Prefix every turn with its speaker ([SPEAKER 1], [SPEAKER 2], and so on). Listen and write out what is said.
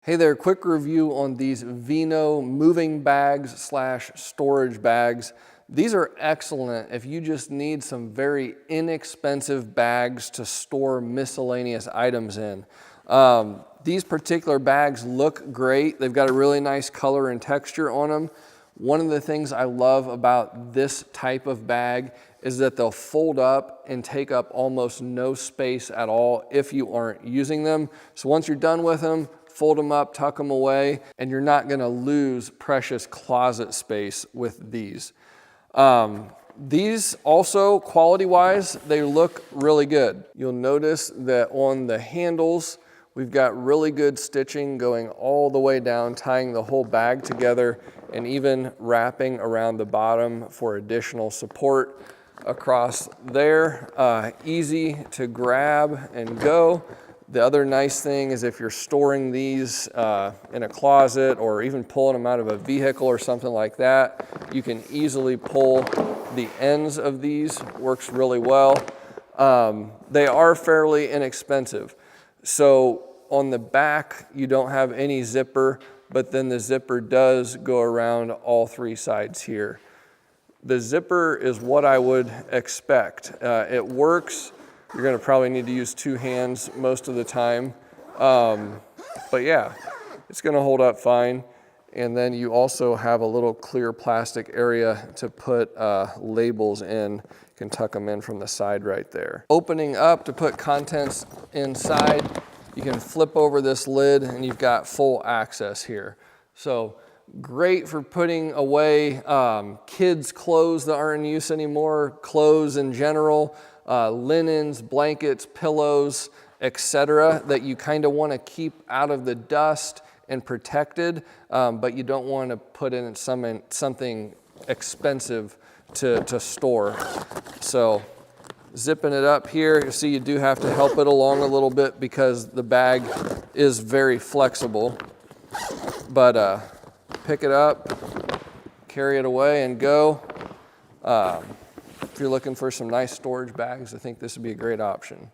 [SPEAKER 1] Hey there, quick review on these Vino moving bags / storage bags. These are excellent if you just need some very inexpensive bags to store miscellaneous items in. These particular bags look great. They've got a really nice color and texture on them. One of the things I love about this type of bag is that they'll fold up and take up almost no space at all if you aren't using them. So once you're done with them, fold them up, tuck them away, and you're not gonna lose precious closet space with these. These also, quality-wise, they look really good. You'll notice that on the handles, we've got really good stitching going all the way down, tying the whole bag together, and even wrapping around the bottom for additional support across there. Easy to grab and go. The other nice thing is if you're storing these in a closet or even pulling them out of a vehicle or something like that, you can easily pull the ends of these. Works really well. They are fairly inexpensive. So on the back, you don't have any zipper, but then the zipper does go around all three sides here. The zipper is what I would expect. It works. You're gonna probably need to use two hands most of the time. But yeah, it's gonna hold up fine. And then you also have a little clear plastic area to put labels in. You can tuck them in from the side right there. Opening up to put contents inside, you can flip over this lid and you've got full access here. So great for putting away kids' clothes that aren't in use anymore, clothes in general, linens, blankets, pillows, etc. that you kind of want to keep out of the dust and protected, but you don't want to put in something expensive to store. So zipping it up here, you see you do have to help it along a little bit because the bag is very flexible. But pick it up, carry it away and go. If you're looking for some nice storage bags, I think this would be a great option.